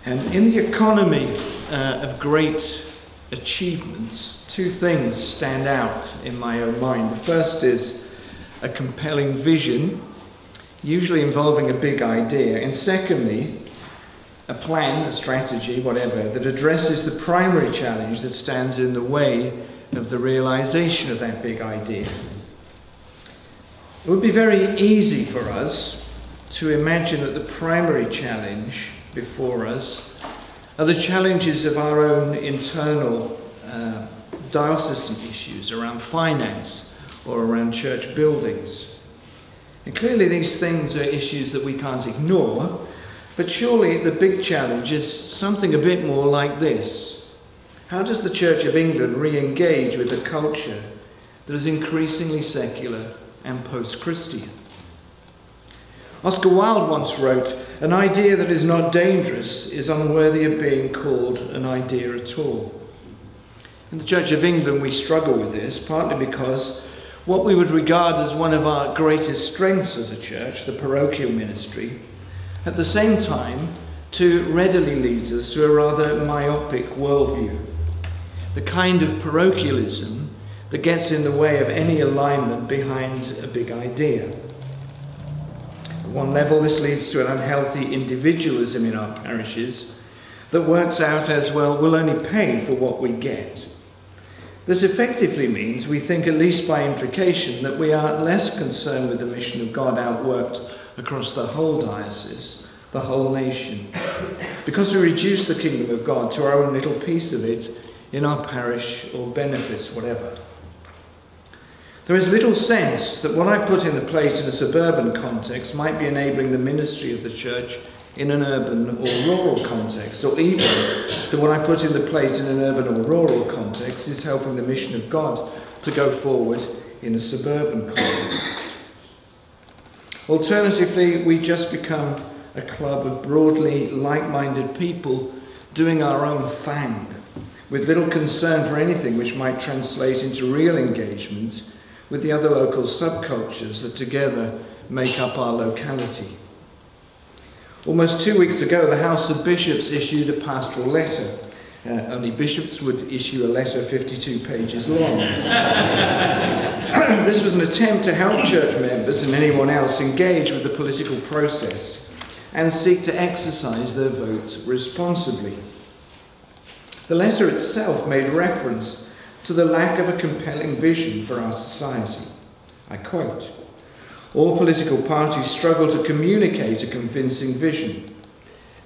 And in the economy of great achievements, two things stand out in my own mind. The first is a compelling vision, usually involving a big idea, and secondly, a plan, a strategy, whatever, that addresses the primary challenge that stands in the way of the realization of that big idea. It would be very easy for us to imagine that the primary challenge before us are the challenges of our own internal diocesan issues around finance or around church buildings. And clearly these things are issues that we can't ignore, but surely the big challenge is something a bit more like this. How does the Church of England re-engage with a culture that is increasingly secular and post-Christian? Oscar Wilde once wrote, "An idea that is not dangerous is unworthy of being called an idea at all." In the Church of England we struggle with this, partly because what we would regard as one of our greatest strengths as a church, the parochial ministry, at the same time too readily leads us to a rather myopic worldview. The kind of parochialism that gets in the way of any alignment behind a big idea. At one level, this leads to an unhealthy individualism in our parishes that works out as, well, we'll only pay for what we get. This effectively means we think, at least by implication, that we are less concerned with the mission of God outworked across the whole diocese, the whole nation, because we reduce the kingdom of God to our own little piece of it in our parish or benefice, whatever. There is little sense that what I put in the plate in a suburban context might be enabling the ministry of the church in an urban or rural context, or even that what I put in the plate in an urban or rural context is helping the mission of God to go forward in a suburban context. Alternatively, we just become a club of broadly like-minded people doing our own thing, with little concern for anything which might translate into real engagement with the other local subcultures that together make up our locality. Almost 2 weeks ago, the House of Bishops issued a pastoral letter. Only bishops would issue a letter 52 pages long. This was an attempt to help church members and anyone else engage with the political process and seek to exercise their vote responsibly. The letter itself made reference to the lack of a compelling vision for our society. I quote, "All political parties struggle to communicate a convincing vision."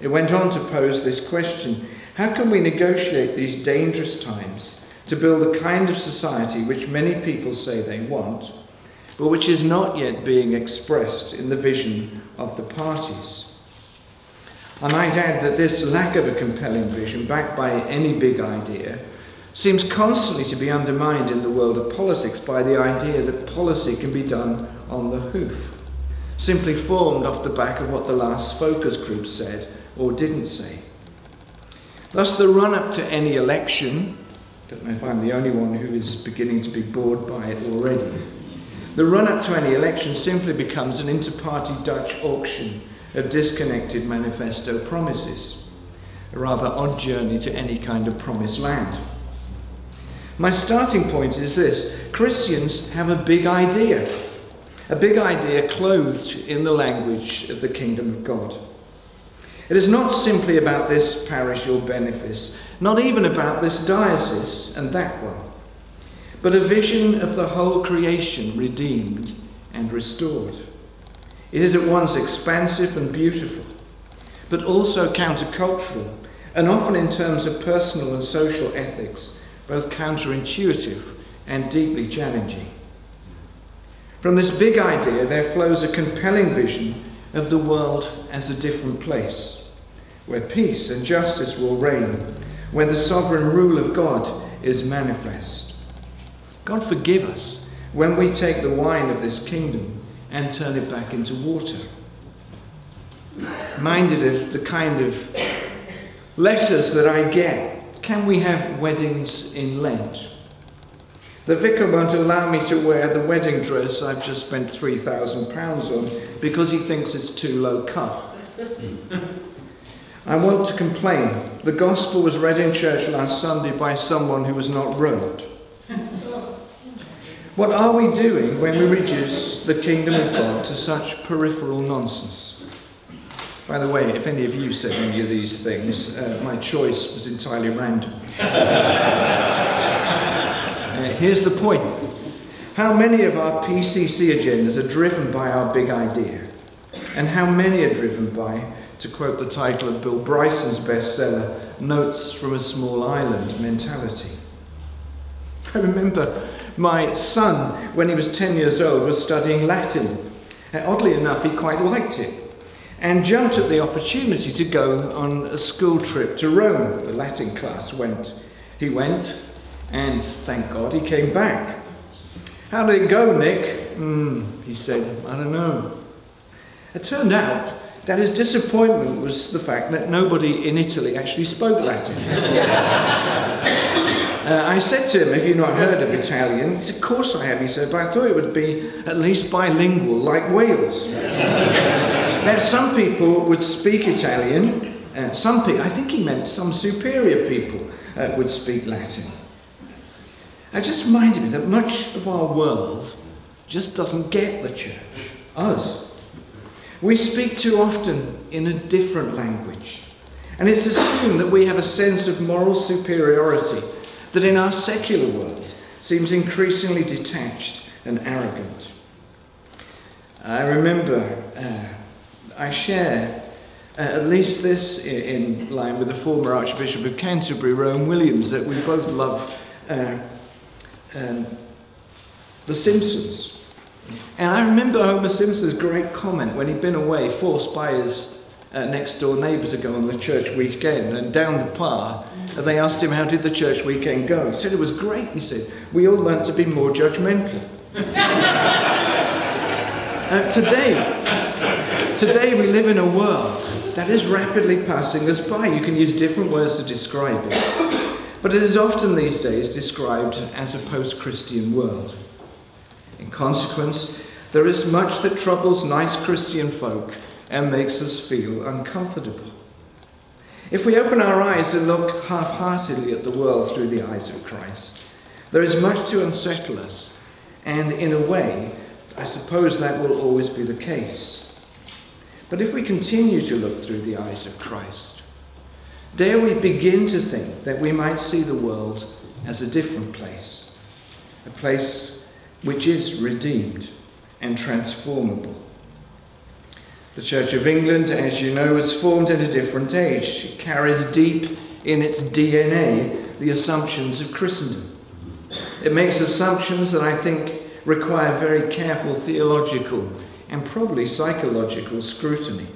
It went on to pose this question: how can we negotiate these dangerous times to build the kind of society which many people say they want, but which is not yet being expressed in the vision of the parties? I might add that this lack of a compelling vision, backed by any big idea, seems constantly to be undermined in the world of politics by the idea that policy can be done on the hoof, simply formed off the back of what the last focus group said or didn't say. Thus, the run-up to any election, I don't know if I'm the only one who is beginning to be bored by it already, the run-up to any election simply becomes an inter-party Dutch auction of disconnected manifesto promises, a rather odd journey to any kind of promised land. My starting point is this: Christians have a big idea clothed in the language of the kingdom of God. It is not simply about this parish or benefice, not even about this diocese and that one, but a vision of the whole creation redeemed and restored. It is at once expansive and beautiful, but also countercultural, and often in terms of personal and social ethics, both counterintuitive and deeply challenging. From this big idea, there flows a compelling vision of the world as a different place, where peace and justice will reign, where the sovereign rule of God is manifest. God forgive us when we take the wine of this kingdom and turn it back into water. Minded of the kind of letters that I get, can we have weddings in Lent? The vicar won't allow me to wear the wedding dress I've just spent £3,000 on because he thinks it's too low cut. I want to complain. The gospel was read in church last Sunday by someone who was not robed. What are we doing when we reduce the kingdom of God to such peripheral nonsense? By the way, if any of you said any of these things, my choice was entirely random. Here's the point. How many of our PCC agendas are driven by our big idea? And how many are driven by, to quote the title of Bill Bryson's bestseller, Notes from a Small Island mentality? I remember my son, when he was 10 years old, was studying Latin. Oddly enough, he quite liked it and jumped at the opportunity to go on a school trip to Rome. The Latin class went. He went, and thank God he came back. How did it go, Nick? He said, I don't know. It turned out that his disappointment was the fact that nobody in Italy actually spoke Latin. I said to him, have you not heard of Italian? He said, of course I have, he said, but I thought it would be at least bilingual like Wales. Now, some people would speak Italian, some people, I think he meant some superior people would speak Latin. It just reminded me that much of our world just doesn't get the church, us. We speak too often in a different language, and it's assumed that we have a sense of moral superiority that in our secular world seems increasingly detached and arrogant. I remember I share at least this in line with the former Archbishop of Canterbury, Rowan Williams, that we both love The Simpsons. And I remember Homer Simpson's great comment when he'd been away, forced by his next door neighbour to go on the church weekend, and down the par, they asked him how did the church weekend go. He said it was great. He said, we all learnt to be more judgmental. Today we live in a world that is rapidly passing us by. You can use different words to describe it, but it is often these days described as a post-Christian world. In consequence, there is much that troubles nice Christian folk and makes us feel uncomfortable. If we open our eyes and look half-heartedly at the world through the eyes of Christ, there is much to unsettle us, and in a way, I suppose that will always be the case. But if we continue to look through the eyes of Christ, dare we begin to think that we might see the world as a different place, a place which is redeemed and transformable. The Church of England, as you know, was formed in a different age. It carries deep in its DNA the assumptions of Christendom. It makes assumptions that I think require very careful theological and probably psychological scrutiny.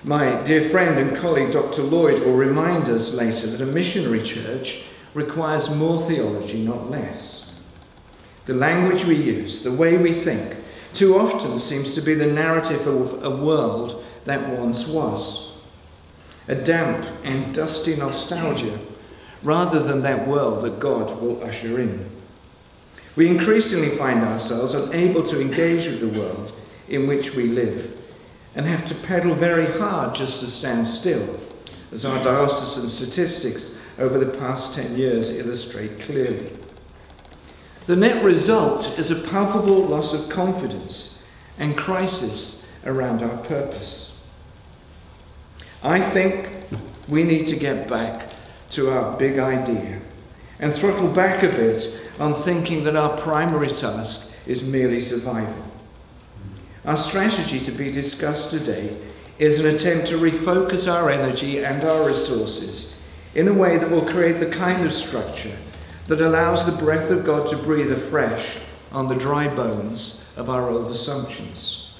My dear friend and colleague Dr. Lloyd will remind us later that a missionary church requires more theology, not less. The language we use, the way we think, too often seems to be the narrative of a world that once was. A damp and dusty nostalgia, rather than that world that God will usher in. We increasingly find ourselves unable to engage with the world in which we live, and have to pedal very hard just to stand still, as our diocesan statistics over the past 10 years illustrate clearly. The net result is a palpable loss of confidence and crisis around our purpose. I think we need to get back to our big idea and throttle back a bit on thinking that our primary task is merely survival. Our strategy to be discussed today is an attempt to refocus our energy and our resources in a way that will create the kind of structure that allows the breath of God to breathe afresh on the dry bones of our old assumptions.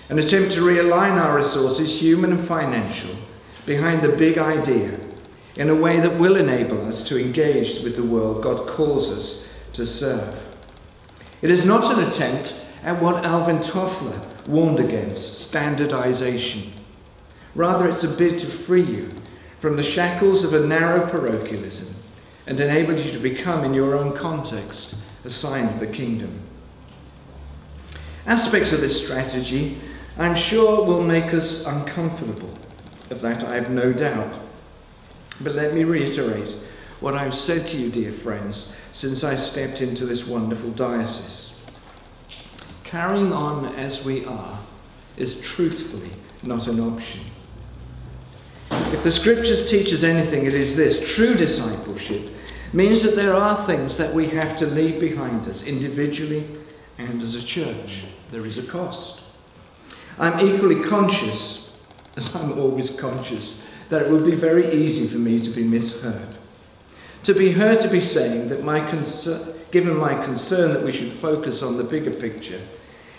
An attempt to realign our resources, human and financial, behind the big idea in a way that will enable us to engage with the world God calls us to serve. It is not an attempt at what Alvin Toffler warned against, standardization. Rather, it's a bid to free you from the shackles of a narrow parochialism and enable you to become, in your own context, a sign of the kingdom. Aspects of this strategy, I'm sure, will make us uncomfortable, Of that I have no doubt. But let me reiterate what I've said to you, dear friends, since I stepped into this wonderful diocese. Carrying on as we are is truthfully not an option. If the scriptures teach us anything, it is this: true discipleship means that there are things that we have to leave behind us individually and as a church. There is a cost. I'm equally conscious, as I'm always conscious, that it would be very easy for me to be misheard. To be heard to be saying that given my concern that we should focus on the bigger picture,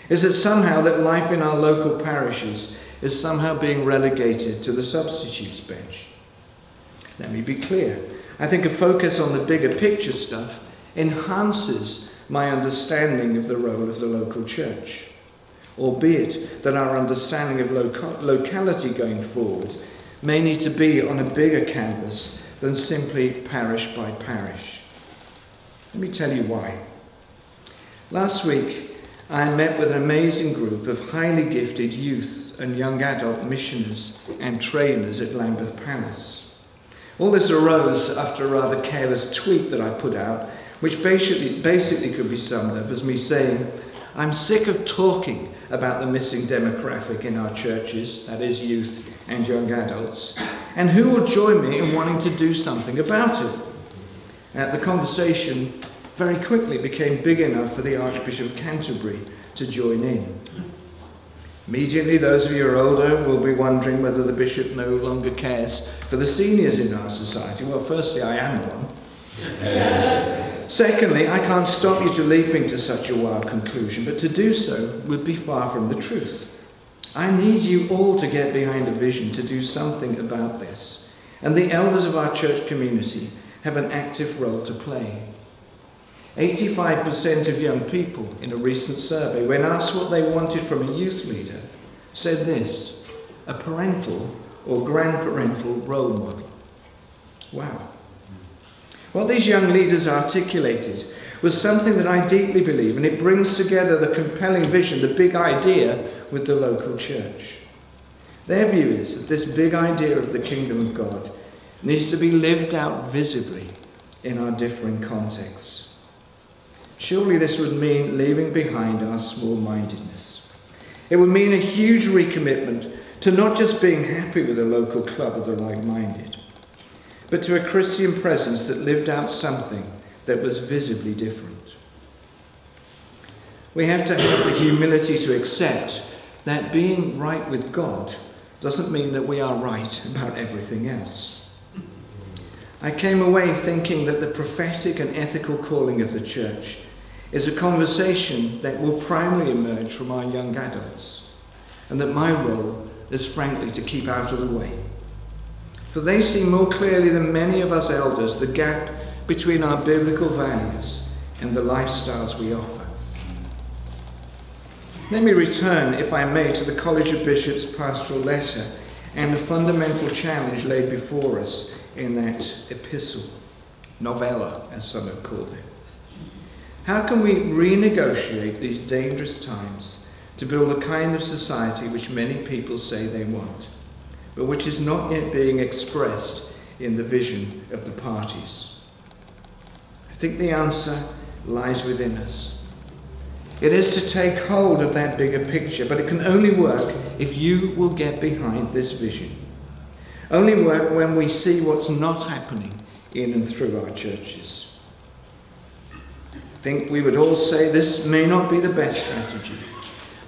is that somehow that life in our local parishes is somehow being relegated to the substitutes bench. Let me be clear. I think a focus on the bigger picture stuff enhances my understanding of the role of the local church, albeit that our understanding of locality going forward may need to be on a bigger canvas than simply parish by parish. Let me tell you why. Last week, I met with an amazing group of highly gifted youth and young adult missioners and trainers at Lambeth Palace. All this arose after a rather careless tweet that I put out, which basically could be summed up as me saying, I'm sick of talking about the missing demographic in our churches, that is youth and young adults, and who will join me in wanting to do something about it. The conversation very quickly became big enough for the Archbishop of Canterbury to join in. Immediately, those of you who are older will be wondering whether the bishop no longer cares for the seniors in our society. Well, firstly, I am one. Secondly, I can't stop you to leaping to such a wild conclusion, but to do so would be far from the truth. I need you all to get behind a vision to do something about this, and the elders of our church community have an active role to play. 85% of young people in a recent survey, when asked what they wanted from a youth leader, said this: a parental or grandparental role model. Wow. What these young leaders articulated was something that I deeply believe, and it brings together the compelling vision, the big idea, with the local church. Their view is that this big idea of the kingdom of God needs to be lived out visibly in our differing contexts. Surely this would mean leaving behind our small-mindedness. It would mean a huge recommitment to not just being happy with a local club of the like-minded, but to a Christian presence that lived out something that was visibly different. We have to have the humility to accept that being right with God doesn't mean that we are right about everything else. I came away thinking that the prophetic and ethical calling of the church is a conversation that will primarily emerge from our young adults, and that my role is frankly to keep out of the way. For they see more clearly than many of us elders the gap between our biblical values and the lifestyles we offer. Let me return, if I may, to the College of Bishops' pastoral letter and the fundamental challenge laid before us in that epistle, novella, as some have called it. How can we renegotiate these dangerous times to build the kind of society which many people say they want, but which is not yet being expressed in the vision of the parties? I think the answer lies within us. It is to take hold of that bigger picture, but it can only work if you will get behind this vision. Only work when we see what's not happening in and through our churches. I think we would all say this may not be the best strategy,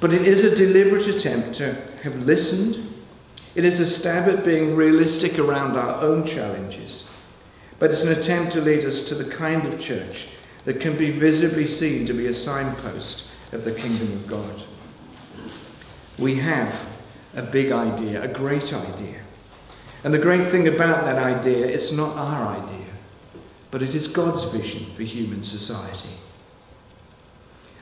but it is a deliberate attempt to have listened. It is a stab at being realistic around our own challenges, but it's an attempt to lead us to the kind of church that can be visibly seen to be a signpost of the kingdom of God. We have a big idea, a great idea. And the great thing about that idea, it's not our idea, but it is God's vision for human society.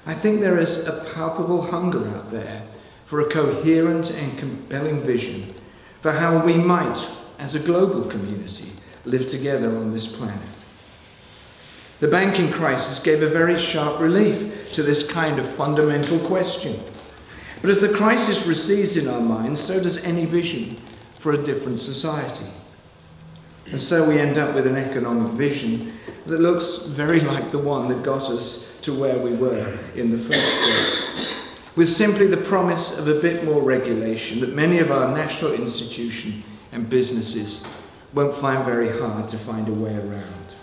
I think there is a palpable hunger out there for a coherent and compelling vision for how we might, as a global community, live together on this planet. The banking crisis gave a very sharp relief to this kind of fundamental question. But as the crisis recedes in our minds, so does any vision for a different society. And so we end up with an economic vision that looks very like the one that got us to where we were in the first place, with simply the promise of a bit more regulation that many of our national institutions and businesses won't find very hard to find a way around.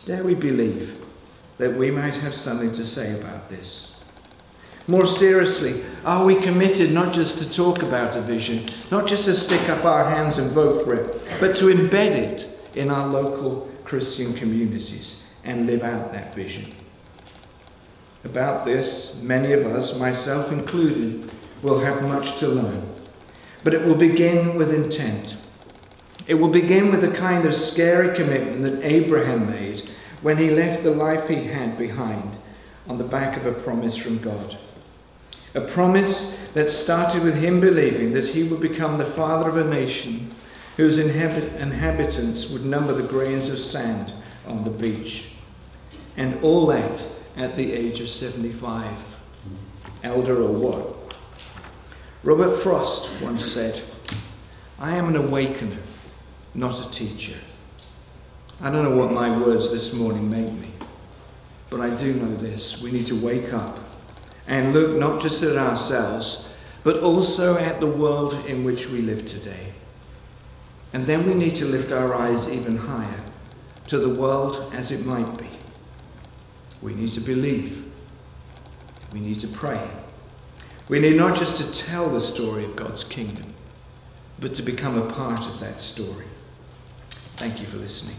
Dare we believe that we might have something to say about this? More seriously, are we committed not just to talk about a vision, not just to stick up our hands and vote for it, but to embed it in our local Christian communities and live out that vision? About this, many of us, myself included, will have much to learn. But it will begin with intent. It will begin with the kind of scary commitment that Abraham made when he left the life he had behind on the back of a promise from God. A promise that started with him believing that he would become the father of a nation whose inhabitants would number the grains of sand on the beach. And all that at the age of 75. Elder or what? Robert Frost once said, "I am an awakener, not a teacher." I don't know what my words this morning make me, but I do know this: we need to wake up and look not just at ourselves, but also at the world in which we live today. And then we need to lift our eyes even higher to the world as it might be. We need to believe. We need to pray. We need not just to tell the story of God's kingdom, but to become a part of that story. Thank you for listening.